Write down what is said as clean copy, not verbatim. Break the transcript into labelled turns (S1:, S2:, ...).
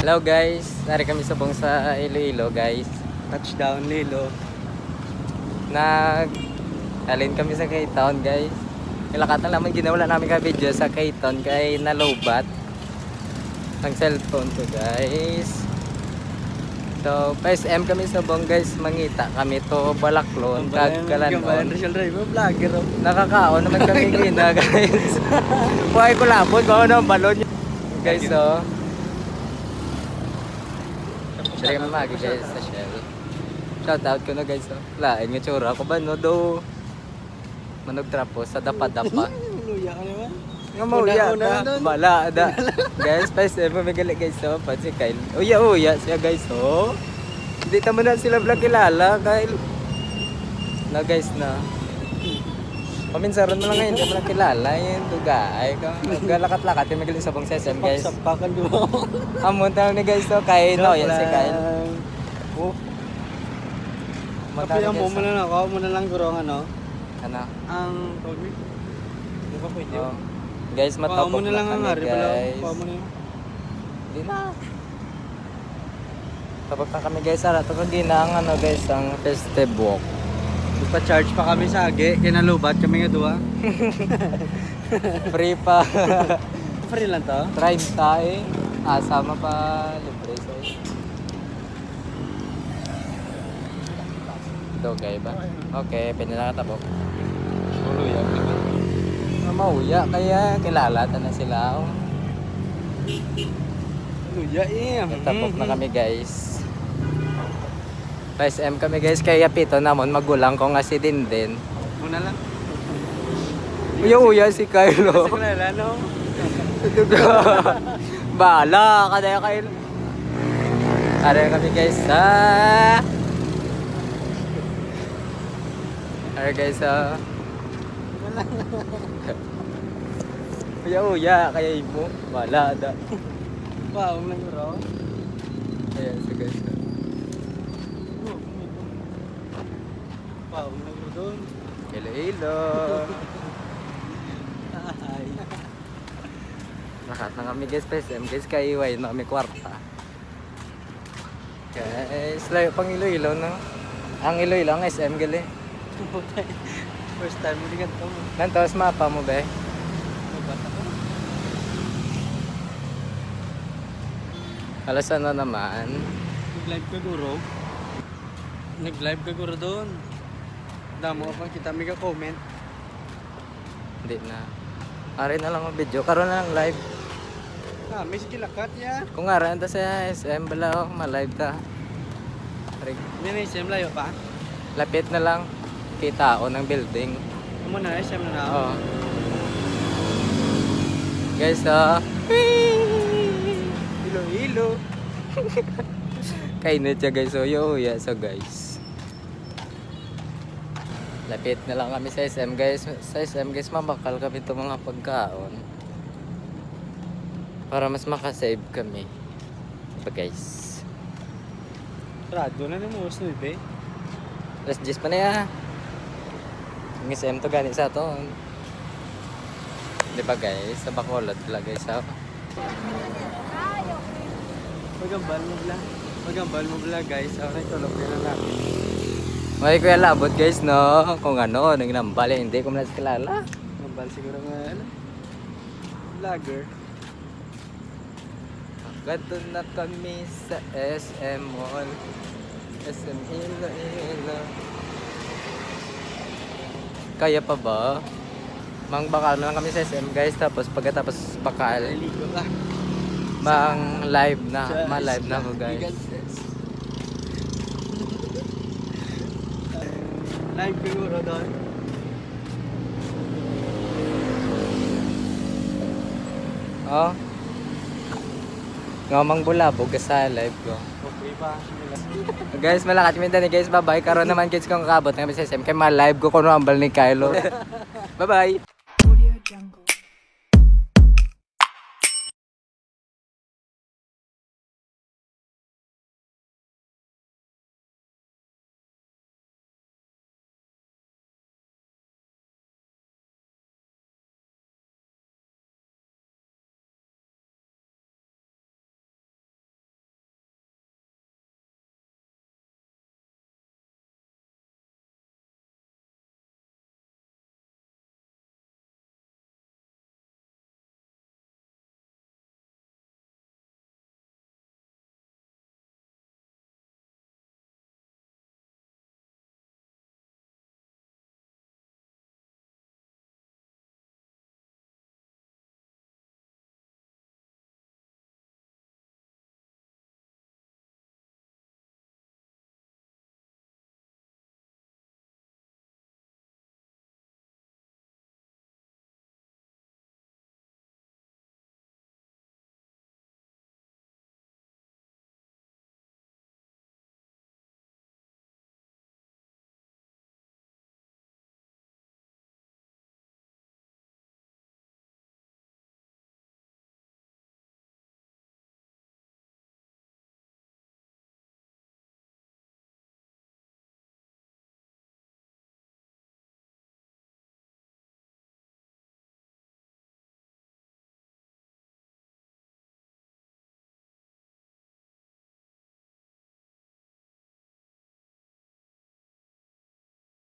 S1: Hello guys, nari kami subong sa Iloilo guys.
S2: Touchdown Lilo.
S1: Alin kami sa K-Town guys. Ilakatan naman ginawala namin ka video sa K-Town kay nalobat ang cellphone ko guys. So, PSM kami subong guys, mangita kami to Balaklon, Kagkalanon.
S2: Rachel Driver, vlogger.
S1: Nakakaon naman kami gina guys. Buhay ko labot, bawa na ang balon guys so. Sige mamagi guys sa Shell. Shoutout ko na guys oh. Lain nga tsura ko ba no do. Manog trapo sa dapa-dapa.
S2: Luya ka naman.
S1: Nga mauya ka. Bala da. Guys, PSM mamigali guys oh. Pat si Kyle. Uya siya guys oh. Hindi tamo na sila vlog kilala Kyle. Na guys na. Paminsaron mo lang ngayon, hindi mo lang kilala yun, dugay. Galakat-lakat yung magaling sabong SM guys.
S2: Sapakan mo.
S1: Amon tayo ni guys to, kay no, yan si Kyle. Oh.
S2: Tapi ang mo na lang ako, muna lang guro ano.
S1: Ano?
S2: Ang tawag di ba pwede?
S1: Oh. Guys, matapok
S2: mo na lang ang
S1: kami
S2: hari pala.
S1: guys.
S2: Pao mo na yun.
S1: Hindi na. Tapos na kami guys, ara to kagina ang ano guys, ang festive walk.
S2: Pa-charge pa kami sa agi, kinalubat kami nga duwa.
S1: Free pa.
S2: Free lang to?
S1: 30 sama pa libre so. Dogay ba? Okay, pinakatapok.
S2: Luya ka naman.
S1: Mauya kaya kilala na sila oh.
S2: Luya eh.
S1: Tapok na kami guys. PSM kami guys, kaya pito namon magulang ko nga si Dindin.
S2: Muna lang.
S1: Uya si Kylo.
S2: Sa kilala no?
S1: Bala ka na Kylo. Are kami guys sa Are guys sa Uya kaya imo. Bala da.
S2: Wow, lang guro.
S1: Ayan sa guys.
S2: Wow, lang guro doon.
S1: Iloilo.
S2: Ay.
S1: Lahat na kami guys, PSM guys, kaiway na kami kwarta. Guys, layo pang Iloilo no. Ang Iloilo ang SM gali.
S2: First time mo din ganito mo.
S1: Nantos mapa mo be.
S2: Mabata ko.
S1: Alas ano naman.
S2: Nag-live ka guro. Nag-live ka guro doon. Damo pa kita may ka-comment.
S1: Hindi na. Ari na lang ang video, karon na lang live.
S2: Ah, may sikilakat ya.
S1: Kung nga ta sa SM bala oh, ma-live ta. Ari,
S2: Hindi na SM layo pa.
S1: lapit na lang kita o ng building.
S2: Amo na SM na na.
S1: Oh. Guys, Iloilo. Kainit siya guys, so uya so guys. Lapit na lang kami sa SM guys. Sa SM guys, mabakal kami itong mga pagkaon. Para mas makasave kami. So guys.
S2: Rado na mo usno be.
S1: Alas 10 pa na ya. Ang SM to gani sa to. Di ba guys? Sa Bacolod pala guys ha.
S2: Magambal mo bla. Magambal mo bla guys. Okay, tulog na lang natin.
S1: May kuya labot guys no. Kung ano, nang nambali, hindi ko na kilala.
S2: Magambal siguro nga ano. Vlogger.
S1: Ganto na kami sa SM Mall. SM Iloilo. Kaya pa ba? Mang bakal na lang kami sa SM guys. Tapos pagkatapos bakal,
S2: Ligo ka.
S1: mang live na. Ma-live na ako guys.
S2: Live siguro doon.
S1: Oh. Ngamang bulabog ka sa live ko.
S2: Okay pa.
S1: Guys, malakat kami dani guys. Bye-bye. Karon naman kids kung kakabot na kami sa SM. Kaya ma-live ko kuno ambal ni Kylo. Bye-bye.